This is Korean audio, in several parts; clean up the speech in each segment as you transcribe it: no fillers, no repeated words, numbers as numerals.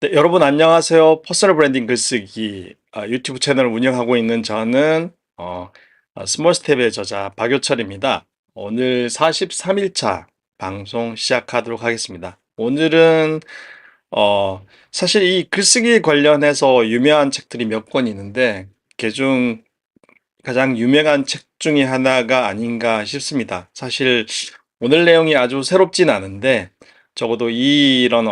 네, 여러분 안녕하세요. 퍼스널 브랜딩 글쓰기 유튜브 채널을 운영하고 있는 저는 스몰 스텝의 저자 박요철입니다. 오늘 43일차 방송 시작하도록 하겠습니다. 오늘은 사실 이 글쓰기 관련해서 유명한 책들이 몇 권 있는데 그중 가장 유명한 책 중에 하나가 아닌가 싶습니다. 사실 오늘 내용이 아주 새롭진 않은데 적어도 이런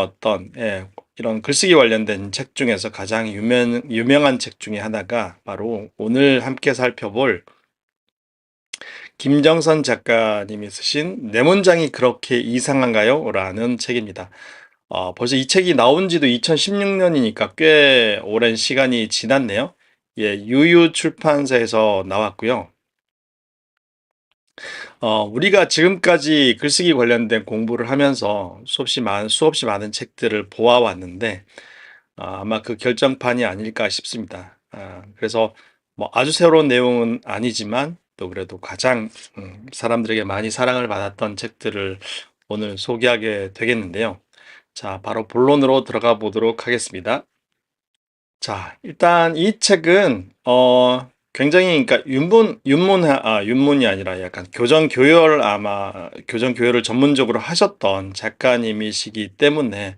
이런 글쓰기 관련된 책 중에서 가장 유명한 책 중에 하나가 바로 오늘 함께 살펴볼 김정선 작가님이 쓰신 내 문장이 그렇게 이상한가요? 라는 책입니다. 벌써 이 책이 나온 지도 2016년이니까 꽤 오랜 시간이 지났네요. 예, 유유 출판사에서 나왔고요. 우리가 지금까지 글쓰기 관련된 공부를 하면서 수없이 많은 책들을 보아왔는데, 아마 그 결정판이 아닐까 싶습니다. 그래서 뭐 아주 새로운 내용은 아니지만, 또 그래도 가장 사람들에게 많이 사랑을 받았던 책들을 오늘 소개하게 되겠는데요. 자, 바로 본론으로 들어가 보도록 하겠습니다. 자, 일단 이 책은 굉장히 그러니까 윤문이 아니라 약간 교정 교열을 전문적으로 하셨던 작가님이시기 때문에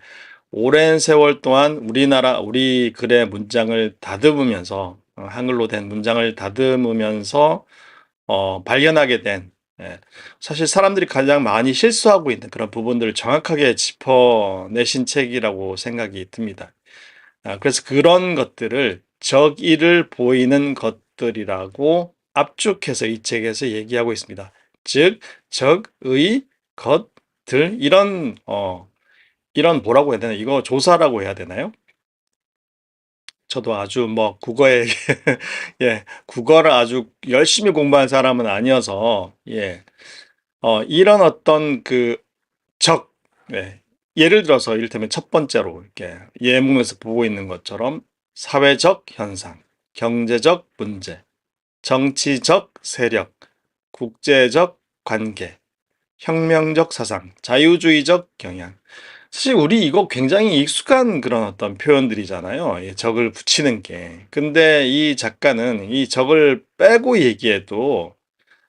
오랜 세월 동안 우리 글의 문장을 다듬으면서 한글로 된 문장을 다듬으면서 발견하게 된, 예, 사실 사람들이 가장 많이 실수하고 있는 그런 부분들을 정확하게 짚어내신 책이라고 생각이 듭니다. 그래서 그런 것들을 적의를 보이는 것들이라고 압축해서 이 책에서 얘기하고 있습니다. 즉, 적의 것들, 이런 뭐라고 해야 되나? 이거 조사라고 해야 되나요? 저도 아주 뭐 국어에, 예, 국어를 아주 열심히 공부한 사람은 아니어서, 예, 이런 어떤 예, 예를 들어서 이를테면 첫 번째로 이렇게 예문에서 보고 있는 것처럼 사회적 현상, 경제적 문제, 정치적 세력, 국제적 관계, 혁명적 사상, 자유주의적 경향. 사실 우리 이거 굉장히 익숙한 그런 어떤 표현들이잖아요. 이 적을 붙이는 게. 근데 이 작가는 이 적을 빼고 얘기해도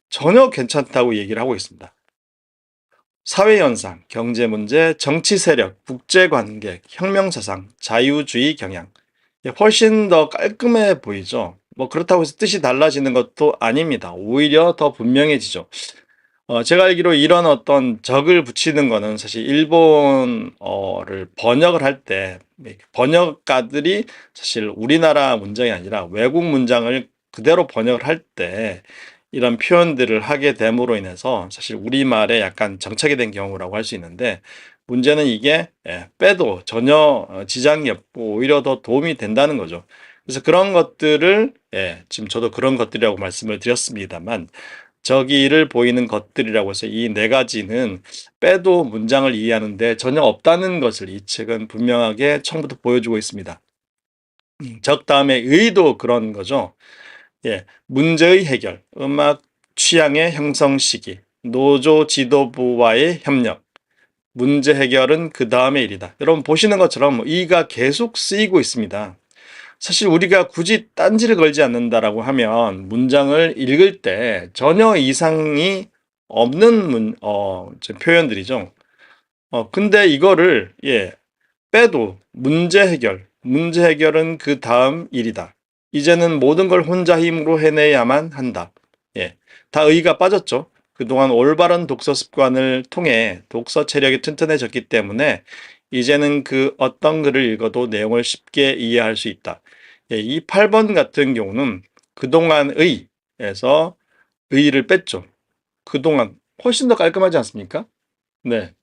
전혀 괜찮다고 얘기를 하고 있습니다. 사회현상, 경제문제, 정치세력, 국제관계, 혁명사상, 자유주의 경향. 훨씬 더 깔끔해 보이죠. 뭐 그렇다고 해서 뜻이 달라지는 것도 아닙니다. 오히려 더 분명해지죠. 제가 알기로 이런 어떤 적을 붙이는 거는 사실 일본어를 번역을 할 때 번역가들이 사실 우리나라 문장이 아니라 외국 문장을 그대로 번역을 할 때 이런 표현들을 하게 됨으로 인해서 사실 우리말에 약간 정착이 된 경우라고 할 수 있는데, 문제는 이게 빼도 전혀 지장이 없고 오히려 더 도움이 된다는 거죠. 그래서 그런 것들을, 지금 저도 그런 것들이라고 말씀을 드렸습니다만, 저기를 보이는 것들이라고 해서 이 네 가지는 빼도 문장을 이해하는데 전혀 없다는 것을 이 책은 분명하게 처음부터 보여주고 있습니다. 적 다음에 의도 그런 거죠. 예, 문제의 해결, 음악 취향의 형성 시기, 노조 지도부와의 협력, 문제 해결은 그 다음의 일이다. 여러분 보시는 것처럼 이가 계속 쓰이고 있습니다. 사실 우리가 굳이 딴지를 걸지 않는다라고 하면 문장을 읽을 때 전혀 이상이 없는 표현들이죠. 근데 이거를, 빼도 문제 해결은 그 다음 일이다. 이제는 모든 걸 혼자 힘으로 해내야만 한다. 예, 다 의의가 빠졌죠. 그동안 올바른 독서 습관을 통해 독서 체력이 튼튼해졌기 때문에 이제는 그 어떤 글을 읽어도 내용을 쉽게 이해할 수 있다. 예, 이 8번 같은 경우는 그동안 의에서 의의를 뺐죠. 그동안 훨씬 더 깔끔하지 않습니까? 네.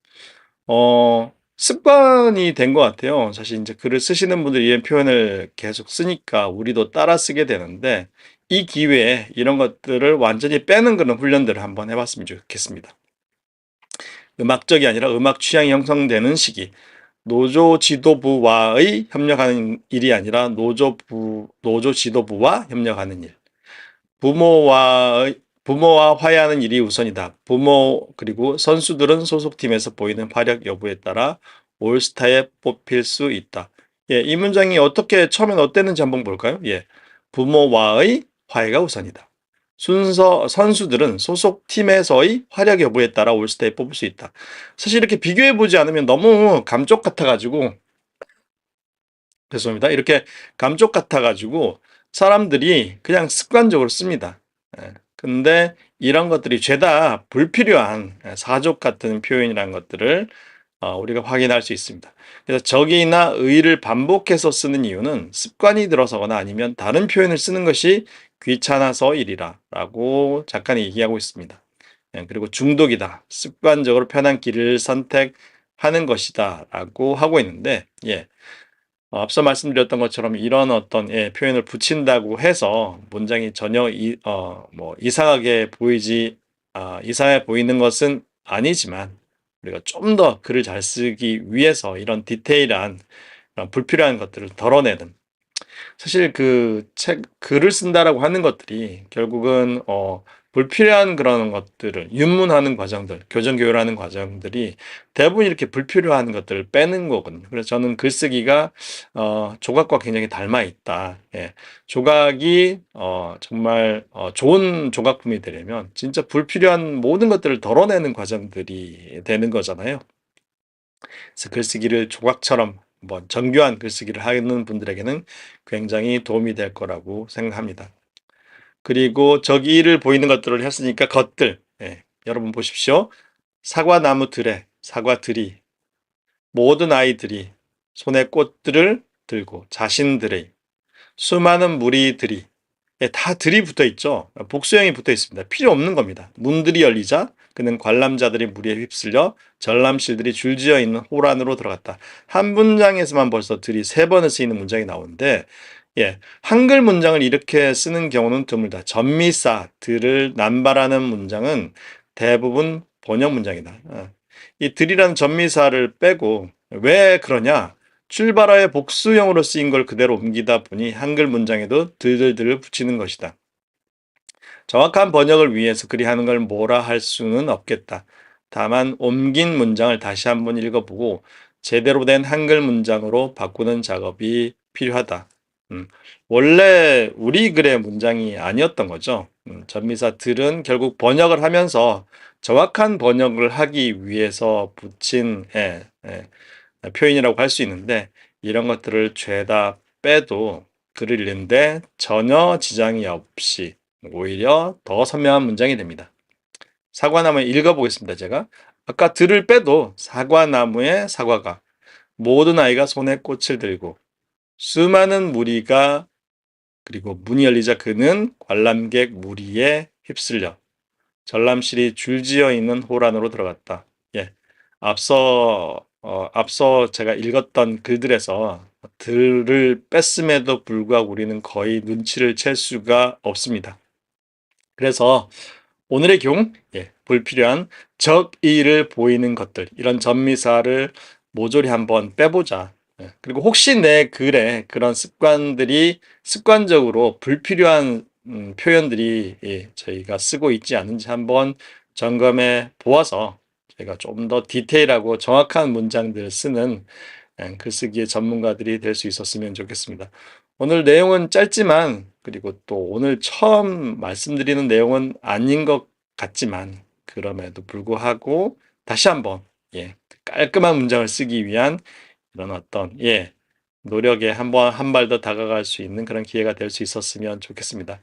습관이 된 것 같아요. 사실 이제 글을 쓰시는 분들이 이런 표현을 계속 쓰니까 우리도 따라 쓰게 되는데, 이 기회에 이런 것들을 완전히 빼는 그런 훈련들을 한번 해봤으면 좋겠습니다. 음악적이 아니라 음악 취향이 형성되는 시기. 노조 지도부와의 협력하는 일이 아니라 노조 지도부와 협력하는 일. 부모와 화해하는 일이 우선이다. 그리고 선수들은 소속팀에서 보이는 활약 여부에 따라 올스타에 뽑힐 수 있다. 예, 이 문장이 어떻게 처음엔 어땠는지 한번 볼까요? 예. 부모와의 화해가 우선이다. 순서 선수들은 소속 팀에서의 활약 여부에 따라 올스타에 뽑을 수 있다. 사실 이렇게 비교해 보지 않으면 너무 감쪽 같아 가지고 죄송합니다. 이렇게 감쪽 같아 가지고 사람들이 그냥 습관적으로 씁니다. 예. 근데 이런 것들이 죄다 불필요한 사족 같은 표현이라는 것들을 우리가 확인할 수 있습니다. 그래서 적이나 의를 반복해서 쓰는 이유는 습관이 들어서거나 아니면 다른 표현을 쓰는 것이 귀찮아서이리라 라고 작가는 얘기하고 있습니다. 예, 그리고 중독이다. 습관적으로 편한 길을 선택하는 것이다 라고 하고 있는데, 예. 앞서 말씀드렸던 것처럼 이런 어떤 표현을 붙인다고 해서 문장이 전혀 이상하게 이상해 보이는 것은 아니지만 우리가 좀 더 글을 잘 쓰기 위해서 이런 디테일한 불필요한 것들을 덜어내는 사실 글을 쓴다라고 하는 것들이 결국은 불필요한 그런 것들을 윤문하는 과정들, 교정 교육하는 과정들이 대부분 이렇게 불필요한 것들을 빼는 거거든요. 그래서 저는 글쓰기가 조각과 굉장히 닮아 있다. 예. 조각이 정말 좋은 조각품이 되려면 진짜 불필요한 모든 것들을 덜어내는 과정들이 되는 거잖아요. 그래서 글쓰기를 조각처럼 한번 정교한 글쓰기를 하는 분들에게는 굉장히 도움이 될 거라고 생각합니다. 그리고 저기를 보이는 것들을 했으니까 것들. 예, 여러분 보십시오. 사과나무 들에 사과들이 모든 아이들이 손에 꽃들을 들고 자신들의 수많은 무리들이 다 들이 붙어 있죠. 복수형이 붙어 있습니다. 필요 없는 겁니다. 문들이 열리자 그는 관람자들의 무리에 휩쓸려 전람실들이 줄지어 있는 호란으로 들어갔다. 한 문장에서만 벌써 들이 3번을 쓰이는 문장이 나오는데 예, 한글 문장을 이렇게 쓰는 경우는 드물다. 전미사, 들을 남발하는 문장은 대부분 번역 문장이다. 이 들이라는 전미사를 빼고 왜 그러냐? 출발어의 복수형으로 쓰인 걸 그대로 옮기다 보니 한글 문장에도 들들들을 붙이는 것이다. 정확한 번역을 위해서 그리 하는 걸 뭐라 할 수는 없겠다. 다만 옮긴 문장을 다시 한번 읽어보고 제대로 된 한글 문장으로 바꾸는 작업이 필요하다. 원래 우리 글의 문장이 아니었던 거죠. 전미사들은 결국 번역을 하면서 정확한 번역을 하기 위해서 붙인 표현이라고 할 수 있는데 이런 것들을 죄다 빼도 글을 읽는데 전혀 지장이 없이 오히려 더 선명한 문장이 됩니다. 사과나무 읽어보겠습니다. 제가 아까 들을 빼도 사과나무의 사과가 모든 아이가 손에 꽃을 들고 수많은 무리가 그리고 문이 열리자 그는 관람객 무리에 휩쓸려 전람실이 줄지어 있는 호란으로 들어갔다. 예. 앞서 제가 읽었던 글들에서 들을 뺐음에도 불구하고 우리는 거의 눈치를 챌 수가 없습니다. 그래서 오늘의 경우 불필요한 적의를 보이는 것들 이런 전미사를 모조리 한번 빼보자. 그리고 혹시 내 글에 그런 습관들이 습관적으로 불필요한 표현들이 저희가 쓰고 있지 않은지 한번 점검해 보아서 저희가 좀 더 디테일하고 정확한 문장들을 쓰는 글쓰기의 전문가들이 될 수 있었으면 좋겠습니다. 오늘 내용은 짧지만 그리고 또 오늘 처음 말씀드리는 내용은 아닌 것 같지만 그럼에도 불구하고 다시 한번 깔끔한 문장을 쓰기 위한 이런 어떤 노력에 한번 한 발 더 다가갈 수 있는 그런 기회가 될 수 있었으면 좋겠습니다.